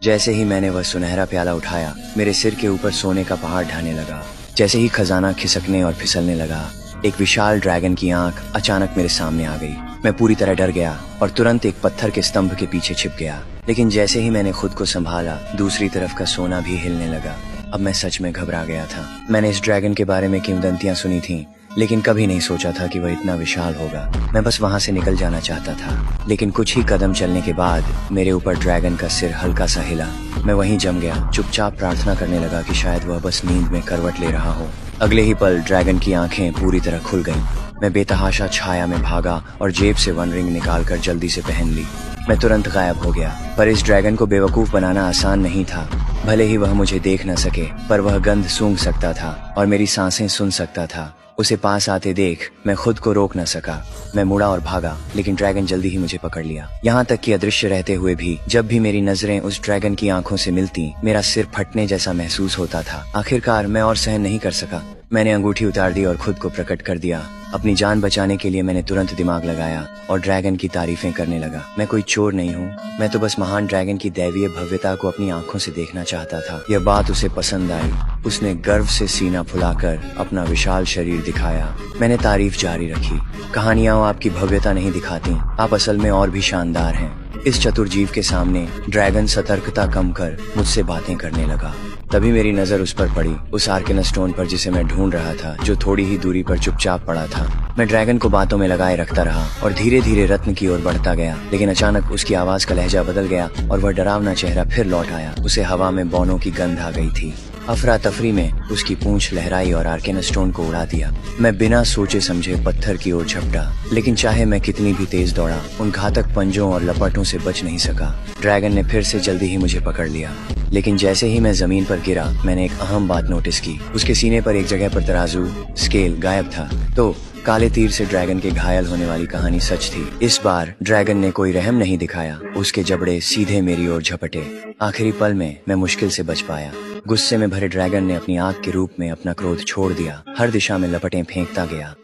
जैसे ही मैंने वह सुनहरा प्याला उठाया, मेरे सिर के ऊपर सोने का पहाड़ ढाने लगा। जैसे ही खजाना खिसकने और फिसलने लगा, एक विशाल ड्रैगन की आंख अचानक मेरे सामने आ गई। मैं पूरी तरह डर गया और तुरंत एक पत्थर के स्तंभ के पीछे छिप गया। लेकिन जैसे ही मैंने खुद को संभाला, दूसरी तरफ का सोना भी हिलने लगा। अब मैं सच में घबरा गया था। मैंने इस ड्रैगन के बारे में किंवदंतियां सुनी थीं, लेकिन कभी नहीं सोचा था कि वह इतना विशाल होगा। मैं बस वहां से निकल जाना चाहता था, लेकिन कुछ ही कदम चलने के बाद मेरे ऊपर ड्रैगन का सिर हल्का सा हिला। मैं वहीं जम गया, चुपचाप प्रार्थना करने लगा कि शायद वह बस नींद में करवट ले रहा हो। अगले ही पल ड्रैगन की आंखें पूरी तरह खुल गईं। मैं बेतहाशा छाया में भागा और जेब से वन रिंग निकालकर जल्दी से पहन ली। मैं तुरंत गायब हो गया। पर इस ड्रैगन को बेवकूफ बनाना आसान नहीं था। भले ही वह मुझे देख न सके, पर वह गंध सूंघ सकता था और मेरी सांसें सुन सकता था। उसे पास आते देख मैं खुद को रोक न सका। मैं मुड़ा और भागा, लेकिन ड्रैगन जल्दी ही मुझे पकड़ लिया। यहाँ तक कि अदृश्य रहते हुए भी जब भी मेरी नजरें उस ड्रैगन की आंखों से मिलती, मेरा सिर फटने जैसा महसूस होता था। आखिरकार मैं और सहन नहीं कर सका। मैंने अंगूठी उतार दी और खुद को प्रकट कर दिया। अपनी जान बचाने के लिए मैंने तुरंत दिमाग लगाया और ड्रैगन की तारीफें करने लगा। मैं कोई चोर नहीं हूँ, मैं तो बस महान ड्रैगन की दैवीय भव्यता को अपनी आंखों से देखना चाहता था। यह बात उसे पसंद आई। उसने गर्व से सीना फुलाकर अपना विशाल शरीर दिखाया। मैंने तारीफ जारी रखी। कहानियां आपकी भव्यता नहीं दिखाती, आप असल में और भी शानदार हैं। इस चतुर जीव के सामने ड्रैगन सतर्कता कम कर मुझसे बातें करने लगा। तभी मेरी नजर उस पर पड़ी, उस आर्केना स्टोन पर जिसे मैं ढूंढ रहा था, जो थोड़ी ही दूरी पर चुपचाप पड़ा था। मैं ड्रैगन को बातों में लगाए रखता रहा और धीरे धीरे रत्न की ओर बढ़ता गया। लेकिन अचानक उसकी आवाज का लहजा बदल गया और वह डरावना चेहरा फिर लौट आया। उसे हवा में बौनों की गंध आ गई थी। अफरा तफरी में उसकी पूंछ लहराई और आर्केना स्टोन को उड़ा दिया। मैं बिना सोचे समझे पत्थर की ओर झपटा, लेकिन चाहे मैं कितनी भी तेज दौड़ा, उन घातक पंजों और लपटों से बच नहीं सका। ड्रैगन ने फिर से जल्दी ही मुझे पकड़ लिया। लेकिन जैसे ही मैं जमीन पर गिरा, मैंने एक अहम बात नोटिस की। उसके सीने पर एक जगह पर तराजू स्केल गायब था। तो काले तीर से ड्रैगन के घायल होने वाली कहानी सच थी। इस बार ड्रैगन ने कोई रहम नहीं दिखाया। उसके जबड़े सीधे मेरी ओर झपटे। आखिरी पल में मैं मुश्किल से बच पाया। गुस्से में भरे ड्रैगन ने अपनी आग के रूप में अपना क्रोध छोड़ दिया। हर दिशा में लपटें फेंकता गया।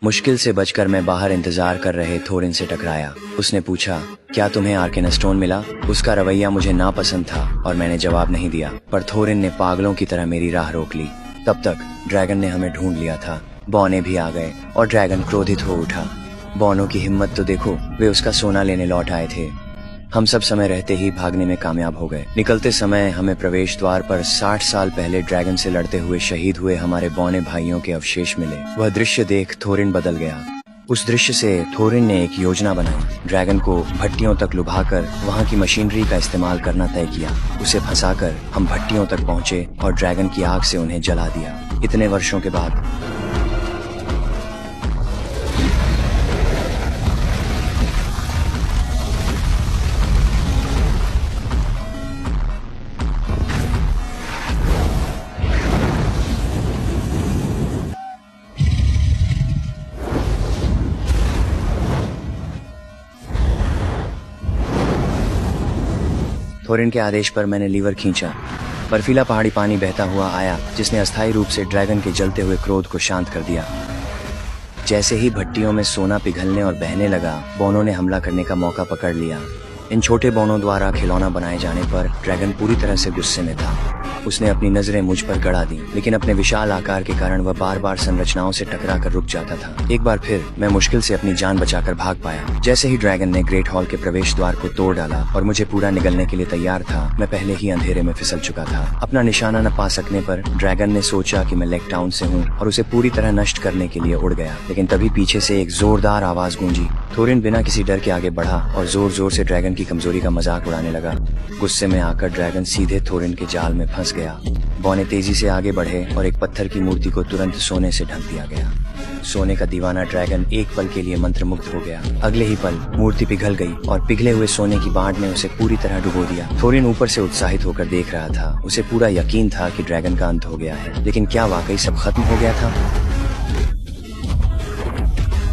मुश्किल से बचकर मैं बाहर इंतजार कर रहे थोरिन से टकराया। उसने पूछा, क्या तुम्हें आर्केना स्टोन मिला? उसका रवैया मुझे नापसंद था और मैंने जवाब नहीं दिया। पर थोरिन ने पागलों की तरह मेरी राह रोक ली। तब तक ड्रैगन ने हमें ढूंढ लिया था। बौने भी आ गए और ड्रैगन क्रोधित हो उठा। बौनों की हिम्मत तो देखो, वे उसका सोना लेने लौट आए थे। हम सब समय रहते ही भागने में कामयाब हो गए। निकलते समय हमें प्रवेश द्वार पर 60 साल पहले ड्रैगन से लड़ते हुए शहीद हुए हमारे बौने भाइयों के अवशेष मिले। वह दृश्य देख थोरिन बदल गया। उस दृश्य से थोरिन ने एक योजना बनाई। ड्रैगन को भट्टियों तक लुभाकर वहां की मशीनरी का इस्तेमाल करना तय किया। उसे फंसाकर हम भट्टियों तक पहुंचे और ड्रैगन की आग से उन्हें जला दिया। इतने वर्षों के बाद थोरिन के आदेश पर मैंने लीवर खींचा। बर्फीला पहाड़ी पानी बहता हुआ आया, जिसने अस्थायी रूप से ड्रैगन के जलते हुए क्रोध को शांत कर दिया। जैसे ही भट्टियों में सोना पिघलने और बहने लगा, बौनों ने हमला करने का मौका पकड़ लिया। इन छोटे बौनों द्वारा खिलौना बनाए जाने पर ड्रैगन पूरी तरह से गुस्से में था। उसने अपनी नजरें मुझ पर गड़ा दी, लेकिन अपने विशाल आकार के कारण वह बार बार संरचनाओं से टकरा कर रुक जाता था। एक बार फिर मैं मुश्किल से अपनी जान बचाकर भाग पाया। जैसे ही ड्रैगन ने ग्रेट हॉल के प्रवेश द्वार को तोड़ डाला और मुझे पूरा निगलने के लिए तैयार था, मैं पहले ही अंधेरे में फिसल चुका था। अपना निशाना न पा सकने पर ड्रैगन ने सोचा कि मैं लेक टाउन से हूँ और उसे पूरी तरह नष्ट करने के लिए उड़ गया। लेकिन तभी पीछे से एक जोरदार आवाज गूंजी। थोरिन बिना किसी डर के आगे बढ़ा और जोर जोर से ड्रैगन की कमजोरी का मजाक उड़ाने लगा। गुस्से में आकर ड्रैगन सीधे थोरिन के जाल में फंस गया। बौने तेजी से आगे बढ़े और एक पत्थर की मूर्ति को तुरंत सोने से ढक दिया गया। सोने का दीवाना ड्रैगन एक पल के लिए मंत्रमुग्ध हो गया। अगले ही पल मूर्ति पिघल गई और पिघले हुए सोने की बाढ़ ने उसे पूरी तरह डुबो दिया। थोरिन ऊपर से उत्साहित होकर देख रहा था। उसे पूरा यकीन था कि ड्रैगन का अंत हो गया है। लेकिन क्या वाकई सब खत्म हो गया था?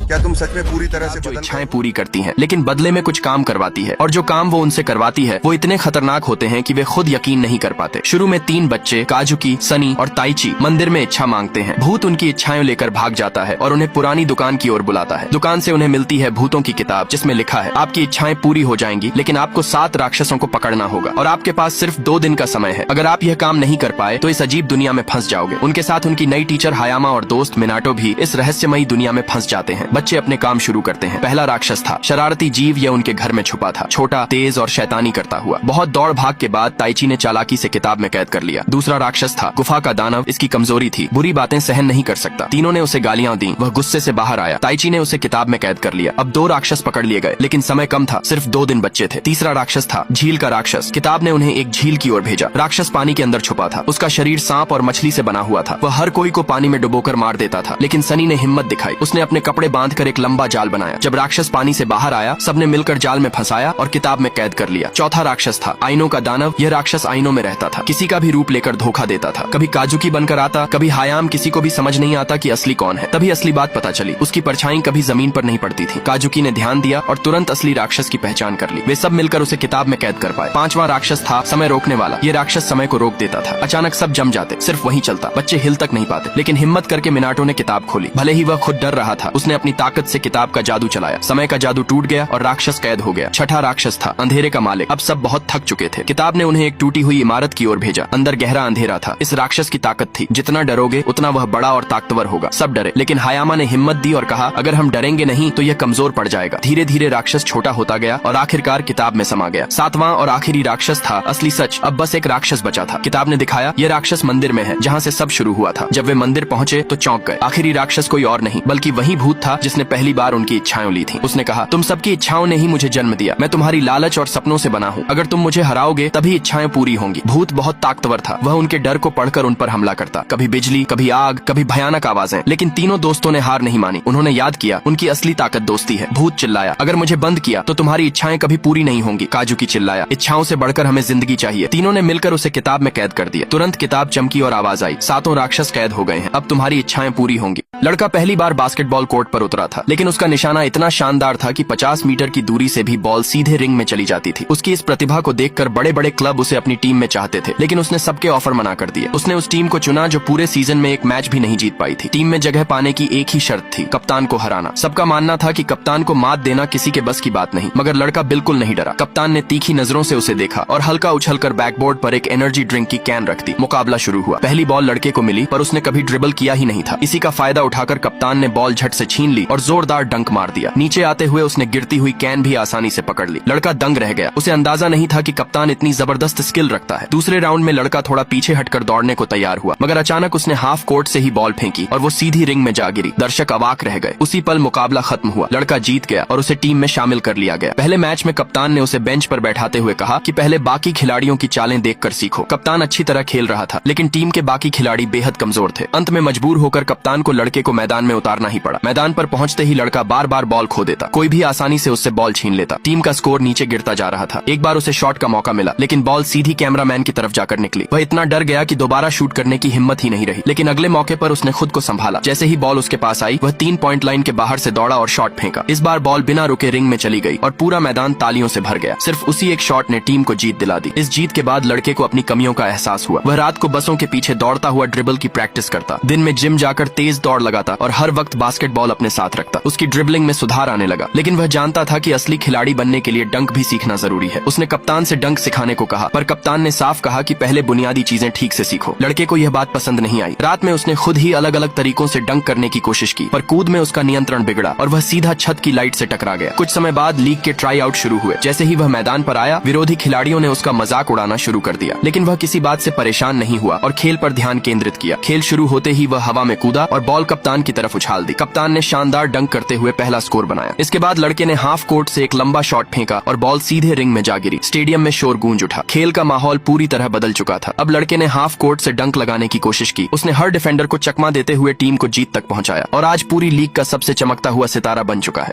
क्या तुम सच में पूरी तरह से जो इच्छाएं पूरी करती हैं, लेकिन बदले में कुछ काम करवाती है, और जो काम वो उनसे करवाती है वो इतने खतरनाक होते हैं कि वे खुद यकीन नहीं कर पाते। शुरू में 3 बच्चे काजुकी, सनी और ताइची मंदिर में इच्छा मांगते हैं। भूत उनकी इच्छाएं लेकर भाग जाता है और उन्हें पुरानी दुकान की ओर बुलाता है। दुकान से उन्हें मिलती है भूतों की किताब, जिसमें लिखा है आपकी इच्छाएं पूरी हो जाएंगी, लेकिन आपको 7 राक्षसों को पकड़ना होगा और आपके पास सिर्फ 2 दिन का समय है। अगर आप यह काम नहीं कर पाए तो इस अजीब दुनिया में फंस जाओगे। उनके साथ उनकी नई टीचर हायामा और दोस्त मिनाटो भी इस रहस्यमयी दुनिया में फंस जाते हैं। बच्चे अपने काम शुरू करते हैं। पहला राक्षस था शरारती जीव। यह उनके घर में छुपा था, छोटा, तेज और शैतानी करता हुआ। बहुत दौड़ भाग के बाद ताइची ने चालाकी से किताब में कैद कर लिया। दूसरा राक्षस था गुफा का दानव। इसकी कमजोरी थी, बुरी बातें सहन नहीं कर सकता। तीनों ने उसे गालियां दी। वह गुस्से से बाहर आया। ताइची ने उसे किताब में कैद कर लिया। अब 2 राक्षस पकड़ लिए गए, लेकिन समय कम था, सिर्फ 2 दिन बच्चे थे। तीसरा राक्षस था झील का राक्षस। किताब ने उन्हें एक झील की ओर भेजा। राक्षस पानी के अंदर छुपा था। उसका शरीर सांप और मछली से बना हुआ था। वह हर कोई को पानी में डुबोकर मार देता था, लेकिन सनी ने हिम्मत दिखाई। उसने अपने कपड़े बांधकर एक लंबा जाल बनाया। जब राक्षस पानी से बाहर आया, सबने मिलकर जाल में फंसाया और किताब में कैद कर लिया। चौथा राक्षस था आइनो का दानव। यह राक्षस आइनो में रहता था, किसी का भी रूप लेकर धोखा देता था। कभी काजुकी बनकर आता, कभी हायाम। किसी को भी समझ नहीं आता कि असली कौन है। तभी असली बात पता चली, उसकी परछाई कभी जमीन पर नहीं पड़ती थी। काजुकी ने ध्यान दिया और तुरंत असली राक्षस की पहचान कर ली। वे सब मिलकर उसे किताब में कैद कर पाए। 5वां राक्षस था समय रोकने वाला। ये राक्षस समय को रोक देता था। अचानक सब जम जाते, सिर्फ वही चलता। बच्चे हिल तक नहीं पाते, लेकिन हिम्मत करके मिनाटो ने किताब खोली। भले ही वह खुद डर रहा था, उसने अपनी ताकत से किताब का जादू चलाया। समय का जादू टूट गया और राक्षस कैद हो गया। छठा राक्षस था अंधेरे का मालिक। अब सब बहुत थक चुके थे। किताब ने उन्हें एक टूटी हुई इमारत की ओर भेजा। अंदर गहरा अंधेरा था। इस राक्षस की ताकत थी, जितना डरोगे उतना वह बड़ा और ताकतवर होगा। सब डरे, लेकिन हायामा ने हिम्मत दी और कहा अगर हम डरेंगे नहीं तो यह कमजोर पड़ जाएगा। धीरे धीरे राक्षस छोटा होता गया और आखिरकार किताब में समा गया। 7वां और आखिरी राक्षस था असली सच। अब बस एक राक्षस बचा था। किताब ने दिखाया यह राक्षस मंदिर में है, जहाँ से सब शुरू हुआ था। जब वे मंदिर पहुंचे तो चौंक गए। आखिरी राक्षस कोई और नहीं बल्कि वही भूत था जिसने पहली बार उनकी इच्छाएं ली थी। उसने कहा तुम सबकी इच्छाओं ने ही मुझे जन्म दिया। मैं तुम्हारी लालच और सपनों से बना हूँ। अगर तुम मुझे हराओगे तभी इच्छाएं पूरी होंगी। भूत बहुत ताकतवर था। वह उनके डर को पढ़कर उन पर हमला करता। कभी बिजली, कभी आग, कभी भयानक आवाजें। लेकिन तीनों दोस्तों ने हार नहीं मानी। उन्होंने याद किया उनकी असली ताकत दोस्ती है। भूत चिल्लाया अगर मुझे बंद किया तो तुम्हारी इच्छाएं कभी पूरी नहीं होंगी। काजुकी चिल्लाया इच्छाओं से बढ़कर हमें जिंदगी चाहिए। तीनों ने मिलकर उसे किताब में कैद कर दिया। तुरंत किताब चमकी और आवाज आई 7 राक्षस कैद हो गए हैं। अब तुम्हारी इच्छाएं पूरी होंगी। लड़का पहली बार बास्केटबॉल कोर्ट पर उतरा था, लेकिन उसका निशाना इतना शानदार था कि 50 मीटर की दूरी से भी बॉल सीधे रिंग में चली जाती थी। उसकी इस प्रतिभा को देखकर बड़े बड़े क्लब उसे अपनी टीम में चाहते थे, लेकिन उसने सबके ऑफर मना कर दिए। उसने उस टीम को चुना जो पूरे सीजन में एक मैच भी नहीं जीत पाई थी। टीम में जगह पाने की एक ही शर्त थी, कप्तान को हराना। सबका मानना था कि कप्तान को मात देना किसी के बस की बात नहीं, मगर लड़का बिल्कुल नहीं डरा। कप्तान ने तीखी नजरों से उसे देखा और हल्का उछलकर बैकबोर्ड पर एक एनर्जी ड्रिंक की कैन रख दी। मुकाबला शुरू हुआ। पहली बॉल लड़के को मिली, पर उसने कभी ड्रिबल किया ही नहीं था। इसी का फायदा उठाकर कप्तान ने बॉल झट से छीन ली और जोरदार डंक मार दिया। नीचे आते हुए उसने गिरती हुई कैन भी आसानी से पकड़ ली। लड़का दंग रह गया। उसे अंदाजा नहीं था कि कप्तान इतनी जबरदस्त स्किल रखता है। दूसरे राउंड में लड़का थोड़ा पीछे हटकर दौड़ने को तैयार हुआ, मगर अचानक उसने हाफ कोर्ट से ही बॉल फेंकी और वो सीधी रिंग में जा गिरी। दर्शक अवाक रह गए। उसी पल मुकाबला खत्म हुआ। लड़का जीत गया और उसे टीम में शामिल कर लिया गया। पहले मैच में कप्तान ने उसे बेंच पर बैठाते हुए कहा कि पहले बाकी खिलाड़ियों की चालें देखकर सीखो। कप्तान अच्छी तरह खेल रहा था, लेकिन टीम के बाकी खिलाड़ी बेहद कमजोर थे। अंत में मजबूर होकर कप्तान को लड़के को मैदान में उतारना ही पड़ा। मैदान पर पहुंचते ही लड़का बार बार बॉल खो देता। कोई भी आसानी से उससे बॉल छीन लेता। टीम का स्कोर नीचे गिरता जा रहा था। एक बार उसे शॉट का मौका मिला, लेकिन बॉल सीधी कैमरामैन की तरफ जाकर निकली। वह इतना डर गया कि दोबारा शूट करने की हिम्मत ही नहीं रही। लेकिन अगले मौके पर उसने खुद को संभाला। जैसे ही बॉल उसके पास आई, वह 3 पॉइंट लाइन के बाहर से दौड़ा और शॉट फेंका। इस बार बॉल बिना रुके रिंग में चली गई और पूरा मैदान तालियों से भर गया। सिर्फ उसी एक शॉट ने टीम को जीत दिला दी। इस जीत के बाद लड़के को अपनी कमियों का एहसास हुआ। वह रात को बसों के पीछे दौड़ता हुआ ड्रिबल की प्रैक्टिस करता, दिन में जिम जाकर तेज दौड़ लगाता और हर वक्त बास्केटबॉल अपने साथ रखता। उसकी ड्रिबलिंग में सुधार आने लगा, लेकिन वह जानता था कि असली खिलाड़ी बनने के लिए डंक भी सीखना जरूरी है। उसने कप्तान से डंक सिखाने को कहा, पर कप्तान ने साफ कहा कि पहले बुनियादी चीजें ठीक से सीखो। लड़के को यह बात पसंद नहीं आई। रात में उसने खुद ही अलग अलग तरीकों से डंक करने की कोशिश की, पर कूद में उसका नियंत्रण बिगड़ा और वह सीधा छत की लाइट से टकरा गया। कुछ समय बाद लीग के ट्राई आउट शुरू हुए। जैसे ही वह मैदान पर आया, विरोधी खिलाड़ियों ने उसका मजाक उड़ाना शुरू कर दिया, लेकिन वह किसी बात से परेशान नहीं हुआ और खेल पर ध्यान केंद्रित किया। खेल शुरू होते ही वह हवा में कूदा और बॉल कप्तान की तरफ उछाल दी। कप्तान ने शानदार डंक करते हुए पहला स्कोर बनाया। इसके बाद लड़के ने हाफ कोर्ट से एक लंबा शॉट फेंका और बॉल सीधे रिंग में जा गिरी। स्टेडियम में शोर गूंज उठा। खेल का माहौल पूरी तरह बदल चुका था। अब लड़के ने हाफ कोर्ट से डंक लगाने की कोशिश की। उसने हर डिफेंडर को चकमा देते हुए टीम को जीत तक पहुंचाया और आज पूरी लीग का सबसे चमकता हुआ सितारा बन चुका है।